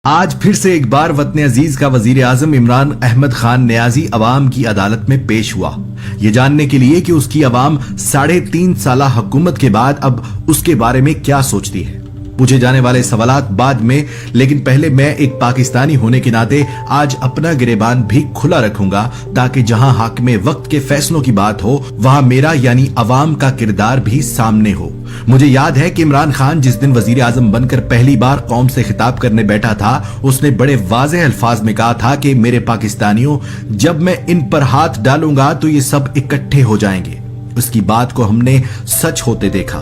آج پھر سے ایک بار وطن عزیز کا وزیر اعظم عمران احمد خان نیازی عوام کی عدالت میں پیش ہوا، یہ جاننے کے لیے کہ اس کی عوام 3.5 سالہ حکومت کے بعد اب اس کے بارے میں کیا سوچتی ہے۔ پوچھے جانے والے سوالات بعد میں، لیکن پہلے میں ایک پاکستانی ہونے کے ناطے آج اپنا گریبان بھی کھلا رکھوں گا، تاکہ جہاں حاکم وقت کے فیصلوں کی بات ہو وہاں میرا یعنی عوام کا کردار بھی سامنے ہو۔ مجھے یاد ہے کہ عمران خان جس دن وزیر اعظم بن کر پہلی بار قوم سے خطاب کرنے بیٹھا تھا، اس نے بڑے واضح الفاظ میں کہا تھا کہ میرے پاکستانیوں، جب میں ان پر ہاتھ ڈالوں گا تو یہ سب اکٹھے ہو جائیں گے۔ اس کی بات کو ہم نے سچ ہوتے دیکھا۔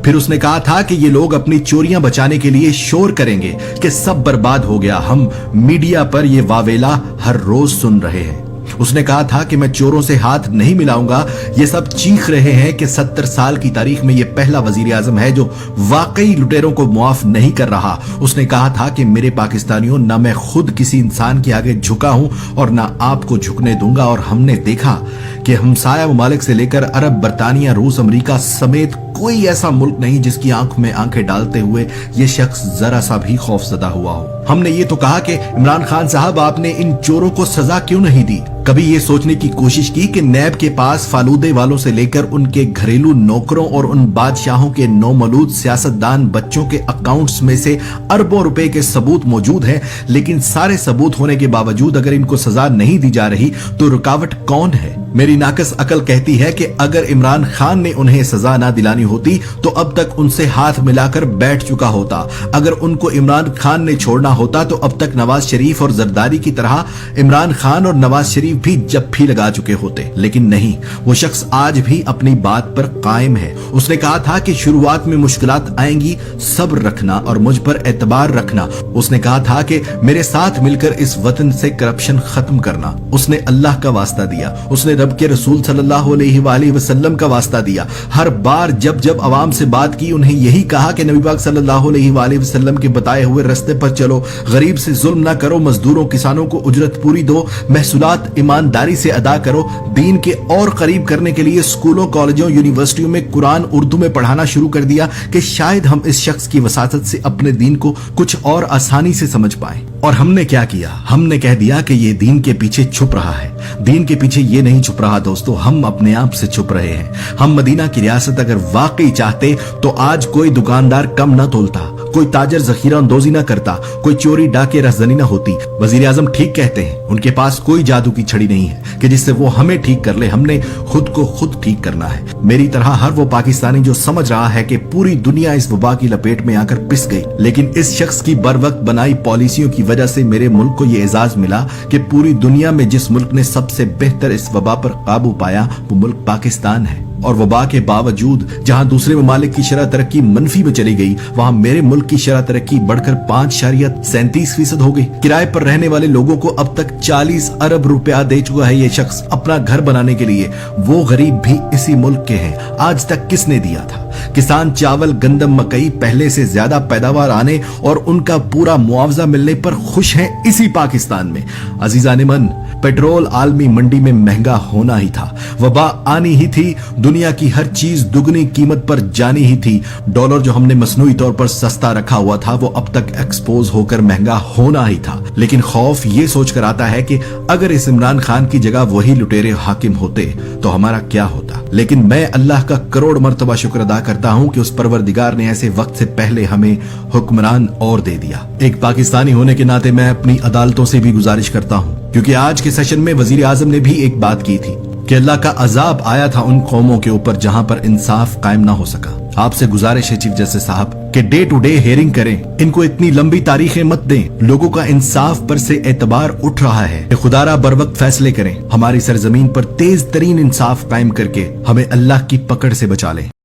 پھر اس نے کہا تھا کہ یہ لوگ اپنی چوریاں بچانے کے لیے شور کریں گے کہ سب برباد ہو گیا، ہم میڈیا پر یہ واویلا ہر روز سن رہے ہیں۔ اس نے کہا تھا کہ میں چوروں سے ہاتھ نہیں ملاؤں گا، یہ سب چیخ رہے ہیں کہ 70 سال کی تاریخ میں یہ پہلا وزیر اعظم ہے جو واقعی لٹیروں کو معاف نہیں کر رہا۔ اس نے کہا تھا کہ میرے پاکستانیوں، نہ میں خود کسی انسان کے آگے جھکا ہوں اور نہ آپ کو جھکنے دوں گا، اور ہم نے دیکھا کہ ہمسایہ ممالک سے لے کر عرب، برطانیہ، روس، امریکہ سمیت کوئی ایسا ملک نہیں جس کی آنکھ میں آنکھیں ڈالتے ہوئے یہ شخص ذرا سا بھی خوف زدہ ہوا ہو۔ ہم نے یہ تو کہا کہ عمران خان صاحب، آپ نے ان چوروں کو سزا کیوں نہیں دی؟ کبھی یہ سوچنے کی کوشش کی کہ نیب کے پاس فالودے والوں سے لے کر ان کے گھریلو نوکروں اور ان بادشاہوں کے نومولود سیاستدان بچوں کے اکاؤنٹس میں سے اربوں روپے کے ثبوت موجود ہیں، لیکن سارے ثبوت ہونے کے باوجود اگر ان کو سزا نہیں دی جا رہی تو رکاوٹ کون ہے؟ میری ناقص عقل کہتی ہے کہ اگر عمران خان نے انہیں سزا نہ دلانی ہوتی تو اب تک ان سے ہاتھ ملا کر بیٹھ چکا ہوتا۔ اگر ان کو عمران خان نے چھوڑنا ہوتا تو اب تک نواز شریف اور زرداری کی طرح عمران خان اور نواز شریف بھی جپھی لگا چکے ہوتے، لیکن نہیں، وہ شخص آج بھی اپنی بات پر قائم ہے۔ اس نے کہا تھا کہ شروعات میں مشکلات آئیں گی، صبر رکھنا اور مجھ پر اعتبار رکھنا۔ اس نے کہا تھا کہ میرے ساتھ مل کر اس وطن سے کرپشن ختم کرنا۔ اس نے اللہ کا واسطہ دیا، اس نے رب کے رسول صلی اللہ علیہ وآلہ وسلم کا واسطہ دیا۔ ہر بار جب عوام سے بات کی انہیں یہی کہا کہ نبی پاک صلی اللہ علیہ وآلہ وسلم کے بتائے ہوئے رستے پر چلو، غریب سے ظلم نہ کرو، مزدوروں کسانوں کو اجرت پوری دو، محصولات ایمانداری سے ادا کرو۔ دین کے اور قریب کرنے کے لیے اسکولوں، کالجوں، یونیورسٹیوں میں قرآن اردو میں پڑھانا شروع کر دیا کہ شاید ہم اس شخص کی وساطت سے اپنے دین کو کچھ اور آسانی سے سمجھ پائیں۔ اور ہم نے کیا کیا؟ ہم نے کہہ دیا کہ یہ دین کے پیچھے چھپ رہا ہے۔ دین کے پیچھے یہ نہیں چھپ رہا دوستو، ہم اپنے آپ سے چھپ رہے ہیں۔ ہم مدینہ کی ریاست اگر واقعی چاہتے تو آج کوئی دکاندار کم نہ تولتا، کوئی تاجر ذخیرہ اندوزی نہ کرتا، کوئی چوری ڈاکے رہزنی نہ ہوتی۔ وزیر اعظم ٹھیک کہتے ہیں، ان کے پاس کوئی جادو کی چھڑی نہیں ہے کہ جس سے وہ ہمیں ٹھیک کر لے، ہم نے خود کو خود ٹھیک کرنا ہے۔ میری طرح ہر وہ پاکستانی جو سمجھ رہا ہے کہ پوری دنیا اس وبا کی لپیٹ میں آ کر پس گئی، لیکن اس شخص کی بر وقت بنائی پالیسیوں کی وجہ سے میرے ملک کو یہ اعزاز ملا کہ پوری دنیا میں جس ملک نے سب سے بہتر اس وبا پر قابو پایا وہ ملک پاکستان ہے۔ اور وبا کے باوجود جہاں دوسرے ممالک کی شرح ترقی منفی میں چلی گئی، وہاں میرے ملک کی شرح ترقی بڑھ کر 5.37% ہو گئی۔ کرائے پر رہنے والے لوگوں کو اب تک 40 ارب روپیہ دے چکا ہے یہ شخص اپنا گھر بنانے کے لیے۔ وہ غریب بھی اسی ملک کے ہیں، آج تک کس نے دیا تھا؟ کسان چاول، گندم، مکئی پہلے سے زیادہ پیداوار آنے اور ان کا پورا معاوضہ ملنے پر خوش ہیں اسی پاکستان میں۔ عزیزان من، پیٹرول عالمی منڈی میں مہنگا ہونا ہی تھا، وبا آنی ہی تھی، دنیا کی ہر چیز دگنی قیمت پر جانی ہی تھی۔ ڈالر جو ہم نے مصنوعی طور پر سستا رکھا ہوا تھا وہ اب تک ایکسپوز ہو کر مہنگا ہونا ہی تھا۔ لیکن خوف یہ سوچ کر آتا ہے کہ اگر اس عمران خان کی جگہ وہی لٹیرے حاکم ہوتے تو ہمارا کیا ہوتا۔ لیکن میں اللہ کا کروڑ مرتبہ شکر ادا کرتا ہوں کہ اس پروردگار نے ایسے وقت سے پہلے ہمیں حکمران اور دے دیا۔ ایک پاکستانی ہونے کے ناطے میں اپنی عدالتوں سے بھی گزارش کرتا ہوں، کیونکہ آج کے سیشن میں وزیر اعظم نے بھی ایک بات کی تھی کہ اللہ کا عذاب آیا تھا ان قوموں کے اوپر جہاں پر انصاف قائم نہ ہو سکا۔ آپ سے گزارش ہے چیف جسٹس صاحب کہ ڈے ٹو ڈے ہیئرنگ کریں، ان کو اتنی لمبی تاریخیں مت دیں۔ لوگوں کا انصاف پر سے اعتبار اٹھ رہا ہے کہ خدا را بر وقت فیصلے کریں، ہماری سرزمین پر تیز ترین انصاف قائم کر کے ہمیں اللہ کی پکڑ سے بچا لیں۔